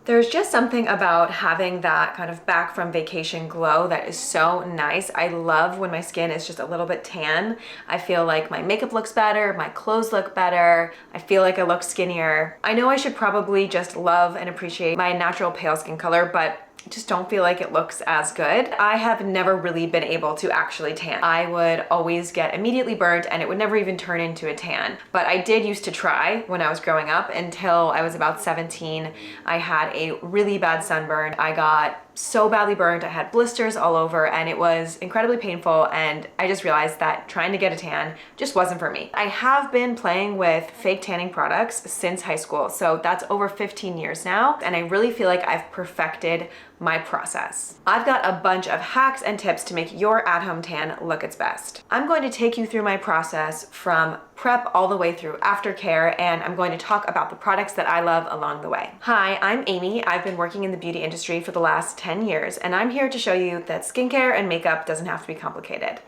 There's just something about having that kind of back from vacation glow that is so nice. I love when my skin is just a little bit tan. I feel like my makeup looks better, my clothes look better, I feel like I look skinnier. I know I should probably just love and appreciate my natural pale skin color, but I just don't feel like it looks as good. I have never really been able to actually tan. I would always get immediately burnt and it would never even turn into a tan. But I did used to try when I was growing up until I was about 17. I had a really bad sunburn. I got so badly burned. I had blisters all over and it was incredibly painful, and I just realized that trying to get a tan just wasn't for me. I have been playing with fake tanning products since high school, so that's over 15 years now, and I really feel like I've perfected my process. I've got a bunch of hacks and tips to make your at-home tan look its best. I'm going to take you through my process from prep all the way through aftercare, and I'm going to talk about the products that I love along the way. Hi, I'm Amy. I've been working in the beauty industry for the last 10 years, and I'm here to show you that skincare and makeup doesn't have to be complicated.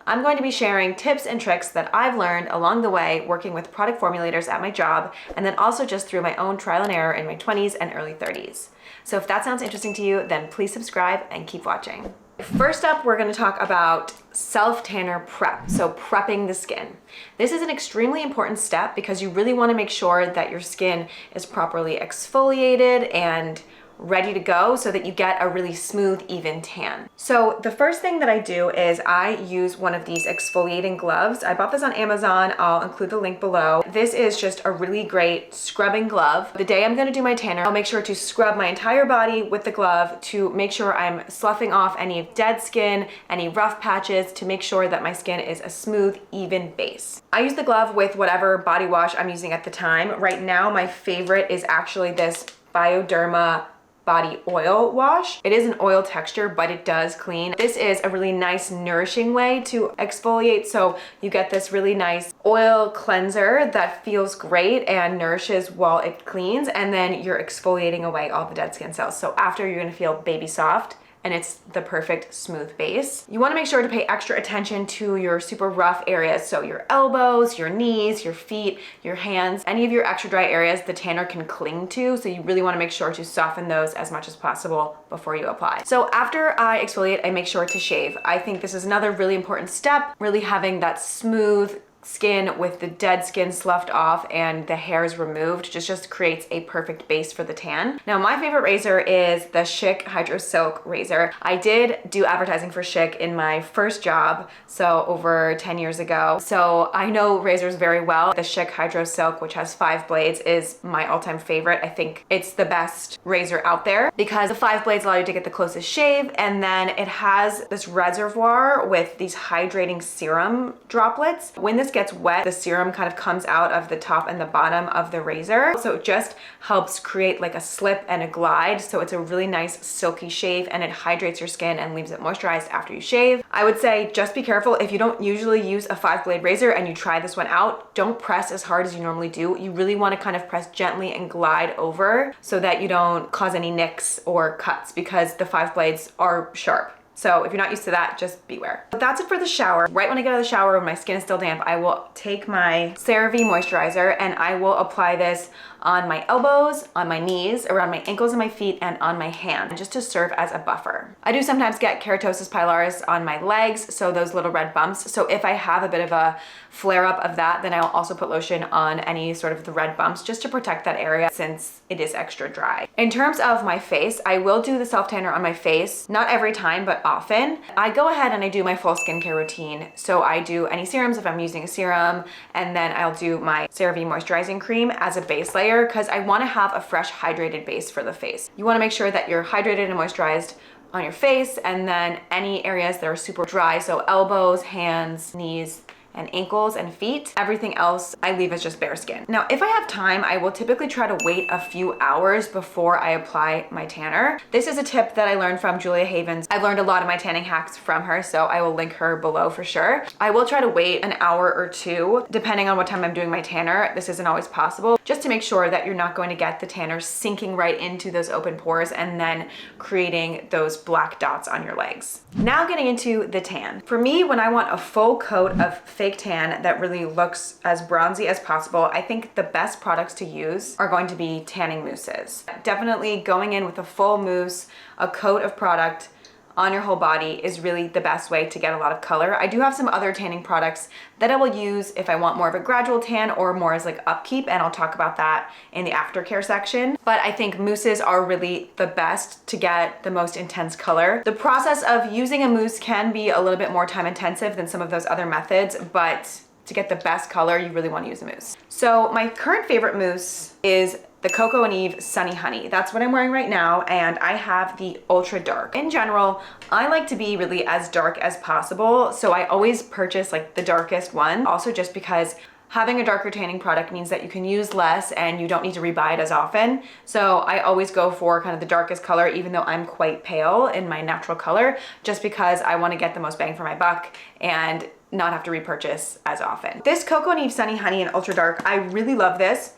I'm going to be sharing tips and tricks that I've learned along the way working with product formulators at my job, and then also just through my own trial and error in my 20s and early 30s. So if that sounds interesting to you, then please subscribe and keep watching. First up, we're going to talk about self-tanner prep, so prepping the skin. This is an extremely important step because you really want to make sure that your skin is properly exfoliated and ready to go so that you get a really smooth, even tan. So the first thing that I do is I use one of these exfoliating gloves. I bought this on Amazon. I'll include the link below. This is just a really great scrubbing glove. The day I'm gonna do my tanner, I'll make sure to scrub my entire body with the glove to make sure I'm sloughing off any dead skin, any rough patches, to make sure that my skin is a smooth, even base. I use the glove with whatever body wash I'm using at the time. Right now, my favorite is actually this Bioderma body oil wash. It is an oil texture, but it does clean. This is a really nice, nourishing way to exfoliate. So you get this really nice oil cleanser that feels great and nourishes while it cleans. And then you're exfoliating away all the dead skin cells. So after, you're gonna feel baby soft, and it's the perfect smooth base. You wanna make sure to pay extra attention to your super rough areas. So your elbows, your knees, your feet, your hands, any of your extra dry areas the tanner can cling to. So you really wanna make sure to soften those as much as possible before you apply. So after I exfoliate, I make sure to shave. I think this is another really important step, really having that smooth skin with the dead skin sloughed off and the hairs removed just creates a perfect base for the tan. Now, my favorite razor is the Schick Hydro Silk razor. I did do advertising for Schick in my first job, so over 10 years ago. So I know razors very well. The Schick Hydro Silk, which has 5 blades, is my all-time favorite. I think it's the best razor out there because the 5 blades allow you to get the closest shave, and then it has this reservoir with these hydrating serum droplets. When this gets wet, the serum kind of comes out of the top and the bottom of the razor. So it just helps create like a slip and a glide. So it's a really nice silky shave, and it hydrates your skin and leaves it moisturized after you shave. I would say just be careful if you don't usually use a 5-blade razor and you try this one out. Don't press as hard as you normally do. You really want to kind of press gently and glide over so that you don't cause any nicks or cuts, because the 5 blades are sharp. So if you're not used to that, just beware. But that's it for the shower. Right when I get out of the shower, when my skin is still damp, I will take my CeraVe moisturizer and I will apply this on my elbows, on my knees, around my ankles and my feet, and on my hand, just to serve as a buffer. I do sometimes get keratosis pilaris on my legs, so those little red bumps. So if I have a bit of a flare up of that, then I'll also put lotion on any sort of the red bumps just to protect that area since it is extra dry. In terms of my face, I will do the self tanner on my face, not every time, but often. I go ahead and I do my full skincare routine. So I do any serums if I'm using a serum, and then I'll do my CeraVe moisturizing cream as a base layer because I want to have a fresh hydrated base for the face. You want to make sure that you're hydrated and moisturized on your face, and then any areas that are super dry, so elbows, hands, knees, and ankles and feet. Everything else I leave as just bare skin. Now, if I have time, I will typically try to wait a few hours before I apply my tanner. This is a tip that I learned from Julia Havens. I've learned a lot of my tanning hacks from her, so I will link her below for sure. I will try to wait an hour or two, depending on what time I'm doing my tanner. This isn't always possible, just to make sure that you're not going to get the tanner sinking right into those open pores and then creating those black dots on your legs. Now getting into the tan. For me, when I want a full coat of fake fake tan that really looks as bronzy as possible, I think the best products to use are going to be tanning mousses. Definitely going in with a full mousse, a coat of product on your whole body is really the best way to get a lot of color. I do have some other tanning products that I will use if I want more of a gradual tan or more as like upkeep, and I'll talk about that in the aftercare section. But I think mousses are really the best to get the most intense color. The process of using a mousse can be a little bit more time intensive than some of those other methods, but to get the best color, you really want to use a mousse. So my current favorite mousse is the Coco & Eve Sunny Honey. That's what I'm wearing right now, and I have the ultra dark. In general, I like to be really as dark as possible, so I always purchase like the darkest one. Also just because having a darker tanning product means that you can use less and you don't need to rebuy it as often. So I always go for kind of the darkest color, even though I'm quite pale in my natural color, just because I want to get the most bang for my buck and not have to repurchase as often. This Coco & Eve Sunny Honey in ultra dark, I really love this.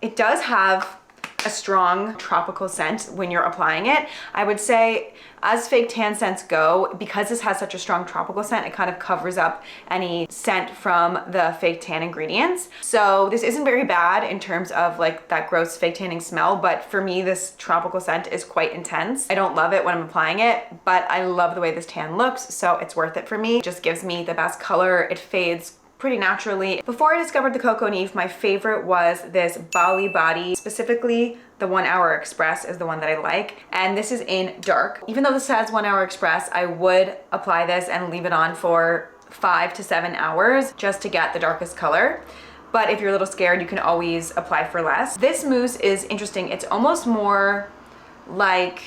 It does have a strong tropical scent when you're applying it. I would say as fake tan scents go, because this has such a strong tropical scent, it kind of covers up any scent from the fake tan ingredients. So this isn't very bad in terms of like that gross fake tanning smell, but for me, this tropical scent is quite intense. I don't love it when I'm applying it, but I love the way this tan looks, so it's worth it for me. It just gives me the best color. It fades pretty naturally. Before I discovered the Coco & Eve, my favorite was this Bali Body, specifically the 1 Hour Express is the one that I like. And this is in dark. Even though this has 1 Hour Express, I would apply this and leave it on for 5 to 7 hours just to get the darkest color. But if you're a little scared, you can always apply for less. This mousse is interesting. It's almost more like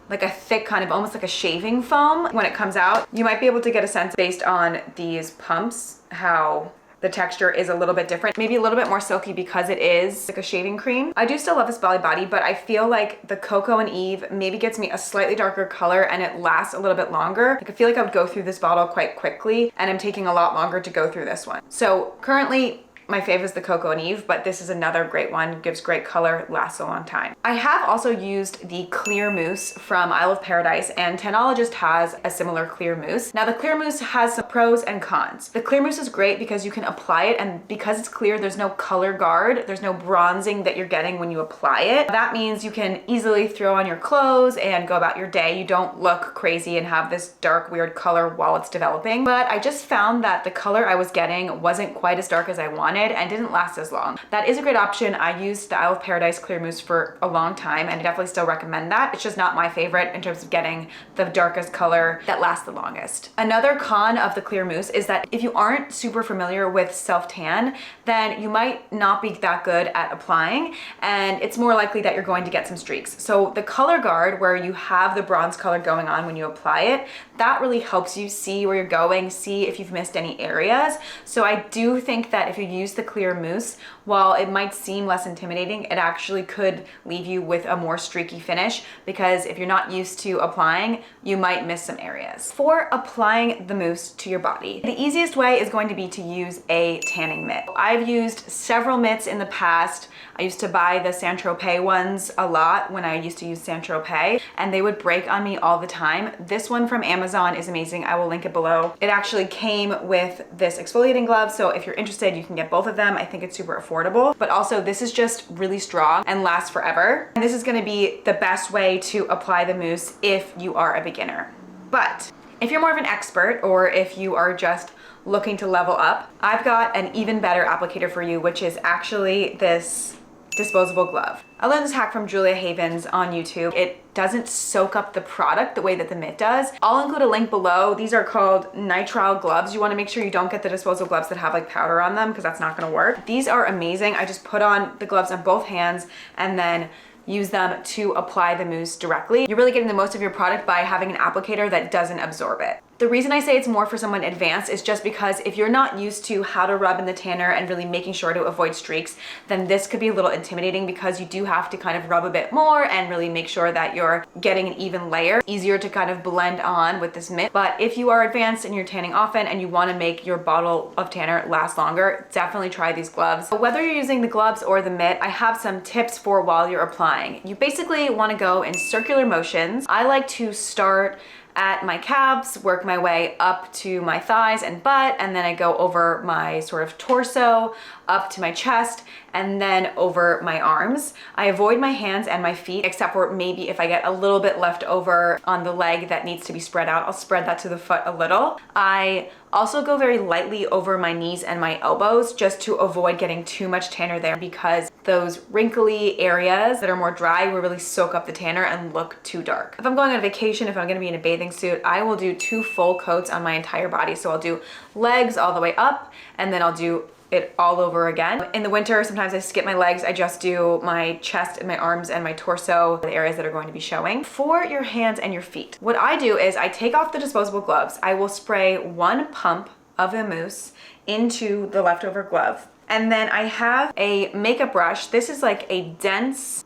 a thick kind of almost like a shaving foam when it comes out. You might be able to get a sense based on these pumps how the texture is a little bit different, maybe a little bit more silky because it is like a shaving cream. I do still love this Bali Body, but I feel like the Coco & Eve maybe gets me a slightly darker color and it lasts a little bit longer. Like I feel like I would go through this bottle quite quickly, and I'm taking a lot longer to go through this one. So currently, my fave is the Coco & Eve, but this is another great one, gives great color, lasts a long time. I have also used the clear mousse from Isle of Paradise, and Tanologist has a similar clear mousse. Now the clear mousse has some pros and cons. The clear mousse is great because you can apply it, and because it's clear, there's no color guard, there's no bronzing that you're getting when you apply it. That means you can easily throw on your clothes and go about your day. You don't look crazy and have this dark, weird color while it's developing. But I just found that the color I was getting wasn't quite as dark as I wanted and didn't last as long. That is a great option. I used the Isle of Paradise Clear Mousse for a long time, and I definitely still recommend that. It's just not my favorite in terms of getting the darkest color that lasts the longest. Another con of the Clear Mousse is that if you aren't super familiar with self-tan, then you might not be that good at applying, and it's more likely that you're going to get some streaks. So the color guard, where you have the bronze color going on when you apply it, that really helps you see where you're going, see if you've missed any areas. So I do think that if you use the clear mousse, while it might seem less intimidating, it actually could leave you with a more streaky finish, because if you're not used to applying, you might miss some areas. For applying the mousse to your body, the easiest way is going to be to use a tanning mitt. I've used several mitts in the past. I used to buy the Saint-Tropez ones a lot when I used to use Saint-Tropez, and they would break on me all the time. This one from Amazon is amazing. I will link it below. It actually came with this exfoliating glove, so if you're interested, you can get both of them. I think it's super affordable, but also this is just really strong and lasts forever. And this is gonna be the best way to apply the mousse if you are a beginner. But if you're more of an expert, or if you are just looking to level up, I've got an even better applicator for you, which is actually this disposable glove. I learned this hack from Julia Havens on YouTube. It doesn't soak up the product the way that the mitt does. I'll include a link below. These are called nitrile gloves. You want to make sure you don't get the disposable gloves that have like powder on them, because that's not going to work. These are amazing. I just put on the gloves on both hands and then use them to apply the mousse directly. You're really getting the most of your product by having an applicator that doesn't absorb it. The reason I say it's more for someone advanced is just because if you're not used to how to rub in the tanner and really making sure to avoid streaks, then this could be a little intimidating, because you do have to kind of rub a bit more and really make sure that you're getting an even layer. Easier to kind of blend on with this mitt. But if you are advanced and you're tanning often and you want to make your bottle of tanner last longer, definitely try these gloves. But whether you're using the gloves or the mitt, I have some tips for while you're applying. You basically want to go in circular motions. I like to start at my calves, work my way up to my thighs and butt, and then I go over my sort of torso, up to my chest, and then over my arms. I avoid my hands and my feet, except for maybe if I get a little bit left over on the leg that needs to be spread out, I'll spread that to the foot a little. I also go very lightly over my knees and my elbows just to avoid getting too much tanner there, because those wrinkly areas that are more dry will really soak up the tanner and look too dark. If I'm going on vacation, if I'm gonna be in a bathing suit, I will do 2 full coats on my entire body. So I'll do legs all the way up, and then I'll do it all over again. In the winter, sometimes I skip my legs. I just do my chest and my arms and my torso, the areas that are going to be showing. For your hands and your feet, what I do is I take off the disposable gloves. I will spray 1 pump of the mousse into the leftover glove. And then I have a makeup brush. This is like a dense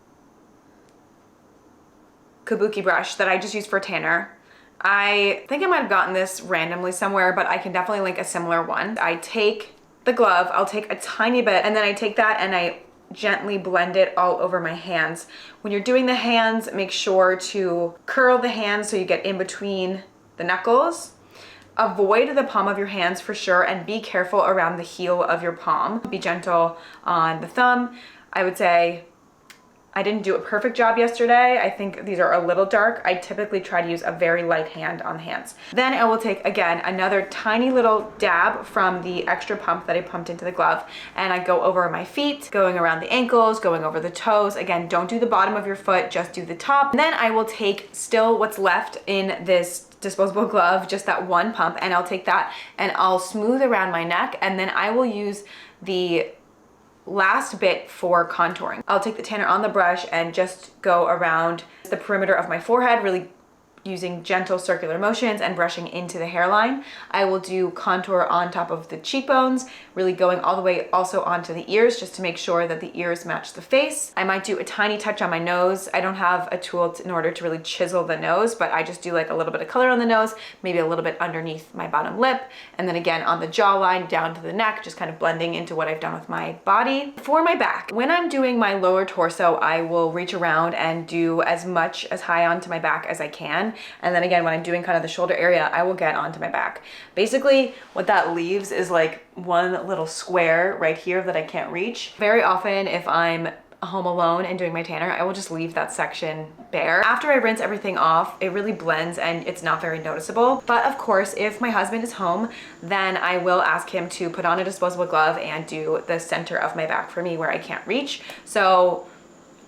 kabuki brush that I just use for tanner. I think I might have gotten this randomly somewhere, but I can definitely link a similar one. I take the glove, I'll take a tiny bit, and then I take that and I gently blend it all over my hands. When you're doing the hands, make sure to curl the hands so you get in between the knuckles. Avoid the palm of your hands for sure, and be careful around the heel of your palm. Be gentle on the thumb. I would say I didn't do a perfect job yesterday. I think these are a little dark. I typically try to use a very light hand on the hands. Then I will take, again, another tiny little dab from the extra pump that I pumped into the glove, and I go over my feet, going around the ankles, going over the toes. Again, don't do the bottom of your foot, just do the top. And then I will take still what's left in this disposable glove, just that 1 pump, and I'll take that and I'll smooth around my neck, and then I will use the last bit for contouring. I'll take the tanner on the brush and just go around the perimeter of my forehead, really using gentle circular motions and brushing into the hairline. I will do contour on top of the cheekbones, really going all the way also onto the ears, just to make sure that the ears match the face. I might do a tiny touch on my nose. I don't have a tool in order to really chisel the nose, but I just do like a little bit of color on the nose, maybe a little bit underneath my bottom lip, and then again on the jawline down to the neck, just kind of blending into what I've done with my body. For my back, when I'm doing my lower torso, I will reach around and do as much as high onto my back as I can. And then again, when I'm doing kind of the shoulder area, I will get onto my back. Basically, what that leaves is like one little square right here that I can't reach. Very often, if I'm home alone and doing my tanner, I will just leave that section bare. After I rinse everything off, it really blends and it's not very noticeable. But of course, if my husband is home, then I will ask him to put on a disposable glove and do the center of my back for me where I can't reach. So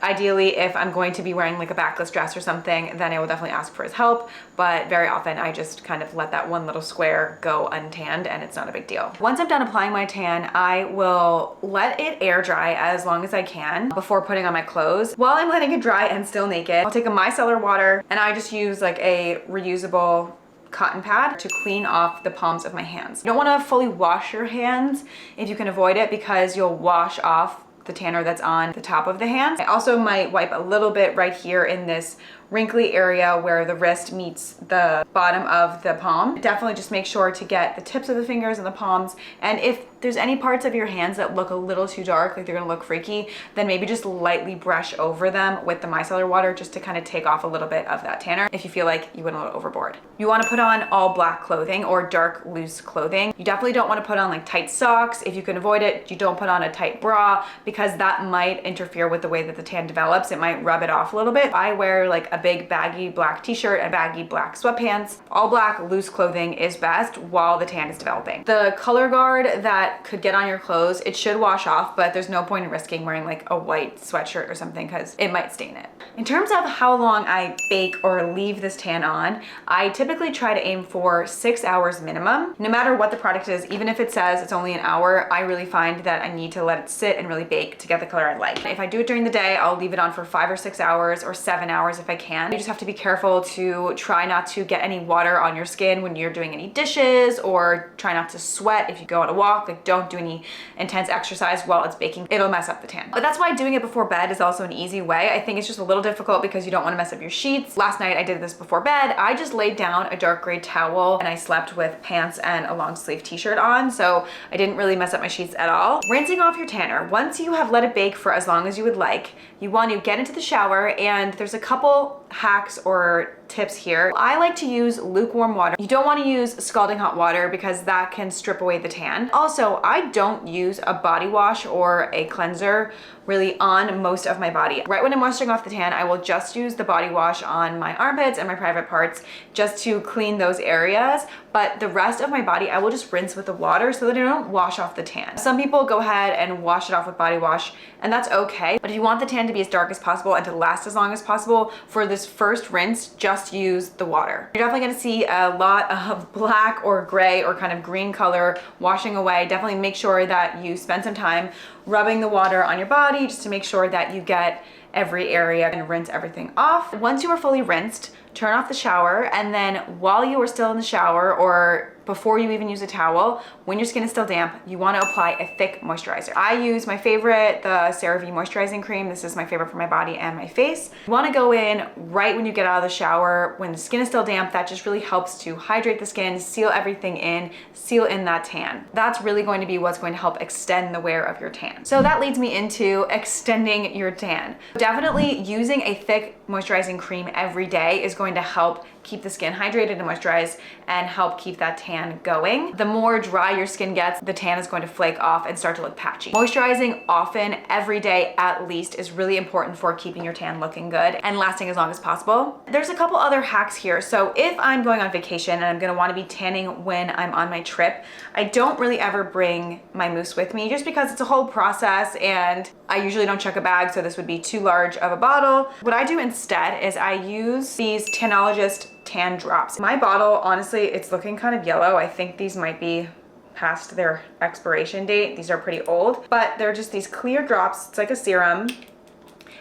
ideally, if I'm going to be wearing like a backless dress or something, then I will definitely ask for his help. But very often I just kind of let that one little square go untanned and it's not a big deal. Once I'm done applying my tan, I will let it air dry as long as I can before putting on my clothes. While I'm letting it dry and still naked, I'll take a micellar water and I just use like a reusable cotton pad to clean off the palms of my hands. You don't want to fully wash your hands if you can avoid it, because you'll wash off the tanner that's on the top of the hands. I also might wipe a little bit right here in this wrinkly area where the wrist meets the bottom of the palm. Definitely just make sure to get the tips of the fingers and the palms, and if there's any parts of your hands that look a little too dark, like they're gonna look freaky, then maybe just lightly brush over them with the micellar water just to kind of take off a little bit of that tanner if you feel like you went a little overboard. You wanna put on all black clothing or dark loose clothing. You definitely don't wanna put on like tight socks. If you can avoid it, you don't put on a tight bra, because that might interfere with the way that the tan develops. It might rub it off a little bit. I wear like a big baggy black t-shirt and baggy black sweatpants. All black loose clothing is best while the tan is developing. The color guard that could get on your clothes, it should wash off, but there's no point in risking wearing like a white sweatshirt or something because it might stain it. In terms of how long I bake or leave this tan on, I typically try to aim for 6 hours minimum. No matter what the product is, even if it says it's only an hour, I really find that I need to let it sit and really bake to get the color I like. If I do it during the day, I'll leave it on for 5 or 6 hours or 7 hours if I can. You just have to be careful to try not to get any water on your skin when you're doing any dishes, or try not to sweat if you go on a walk. Like, don't do any intense exercise while it's baking. It'll mess up the tan. But that's why doing it before bed is also an easy way. I think it's just a little difficult because you don't want to mess up your sheets. Last night I did this before bed. I just laid down a dark gray towel and I slept with pants and a long sleeve t-shirt on, so I didn't really mess up my sheets at all. Rinsing off your tanner. Once you have let it bake for as long as you would like, you want to get into the shower, and there's a couple couple hacks or tips here. I like to use lukewarm water. You don't want to use scalding hot water because that can strip away the tan. Also, I don't use a body wash or a cleanser really on most of my body. Right when I'm washing off the tan, I will just use the body wash on my armpits and my private parts just to clean those areas. But the rest of my body, I will just rinse with the water so that I don't wash off the tan. Some people go ahead and wash it off with body wash, and that's okay. But if you want the tan to be as dark as possible and to last as long as possible, for this first rinse, just use the water. You're definitely gonna see a lot of black or gray or kind of green color washing away. Definitely make sure that you spend some time rubbing the water on your body just to make sure that you get every area and rinse everything off. Once you are fully rinsed, turn off the shower, and then while you are still in the shower or before you even use a towel, when your skin is still damp, you want to apply a thick moisturizer. I use my favorite, the CeraVe moisturizing cream. This is my favorite for my body and my face. You want to go in right when you get out of the shower, when the skin is still damp. That just really helps to hydrate the skin, seal everything in, seal in that tan. That's really going to be what's going to help extend the wear of your tan. So that leads me into extending your tan. Definitely using a thick moisturizing cream every day is going to help keep the skin hydrated and moisturized and help keep that tan going. The more dry your skin gets, the tan is going to flake off and start to look patchy. Moisturizing often, every day at least, is really important for keeping your tan looking good and lasting as long as possible. There's a couple other hacks here. So if I'm going on vacation and I'm gonna wanna be tanning when I'm on my trip, I don't really ever bring my mousse with me just because it's a whole process and I usually don't check a bag, so this would be too large of a bottle. What I do instead is I use these Tanologist tan drops. My bottle, honestly, it's looking kind of yellow. I think these might be past their expiration date. These are pretty old, but they're just these clear drops. It's like a serum.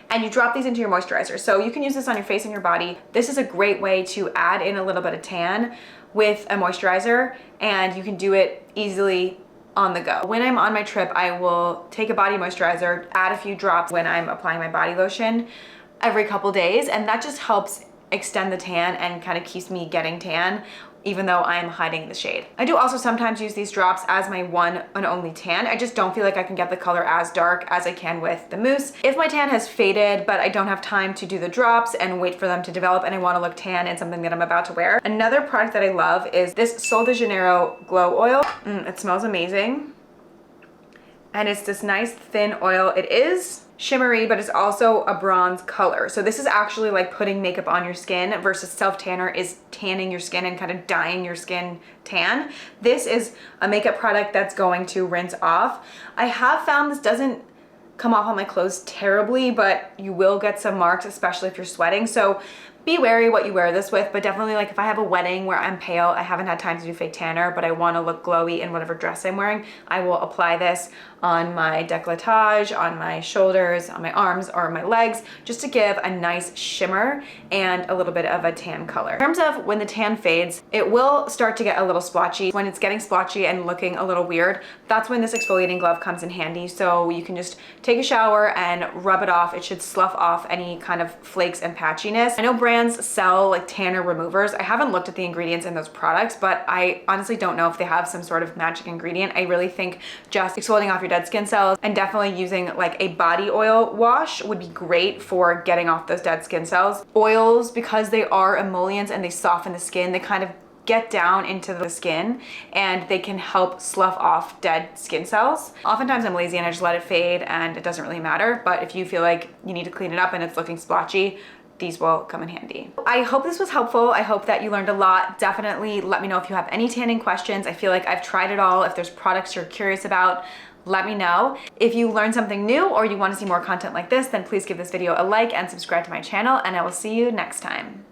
And you drop these into your moisturizer. So you can use this on your face and your body. This is a great way to add in a little bit of tan with a moisturizer, and you can do it easily on the go. When I'm on my trip, I will take a body moisturizer, add a few drops when I'm applying my body lotion every couple days, and that just helps extend the tan and kind of keeps me getting tan even though I'm hiding the shade. I do also sometimes use these drops as my one and only tan. I just don't feel like I can get the color as dark as I can with the mousse. If my tan has faded, but I don't have time to do the drops and wait for them to develop and I wanna look tan in something that I'm about to wear. Another product that I love is this Sol de Janeiro Glow Oil. It smells amazing. And it's this nice thin oil. It is shimmery, but it's also a bronze color. So this is actually like putting makeup on your skin versus self-tanner is tanning your skin and kind of dyeing your skin tan. This is a makeup product that's going to rinse off. I have found this doesn't come off on my clothes terribly, but you will get some marks, especially if you're sweating. So be wary what you wear this with, but definitely like if I have a wedding where I'm pale, I haven't had time to do fake tanner, but I want to look glowy in whatever dress I'm wearing, I will apply this on my décolletage, on my shoulders, on my arms, or my legs, just to give a nice shimmer and a little bit of a tan color. In terms of when the tan fades, it will start to get a little splotchy. When it's getting splotchy and looking a little weird, that's when this exfoliating glove comes in handy. So you can just take a shower and rub it off. It should slough off any kind of flakes and patchiness. I know brands sell like tanner removers. I haven't looked at the ingredients in those products, but I honestly don't know if they have some sort of magic ingredient. I really think just exfoliating off your dead skin cells and definitely using like a body oil wash would be great for getting off those dead skin cells. Oils, because they are emollients and they soften the skin, they kind of get down into the skin and they can help slough off dead skin cells. Oftentimes I'm lazy and I just let it fade and it doesn't really matter, but if you feel like you need to clean it up and it's looking splotchy, these will come in handy. I hope this was helpful. I hope that you learned a lot. Definitely let me know if you have any tanning questions. I feel like I've tried it all. If there's products you're curious about, let me know. If you learned something new or you want to see more content like this, then please give this video a like and subscribe to my channel, and I will see you next time.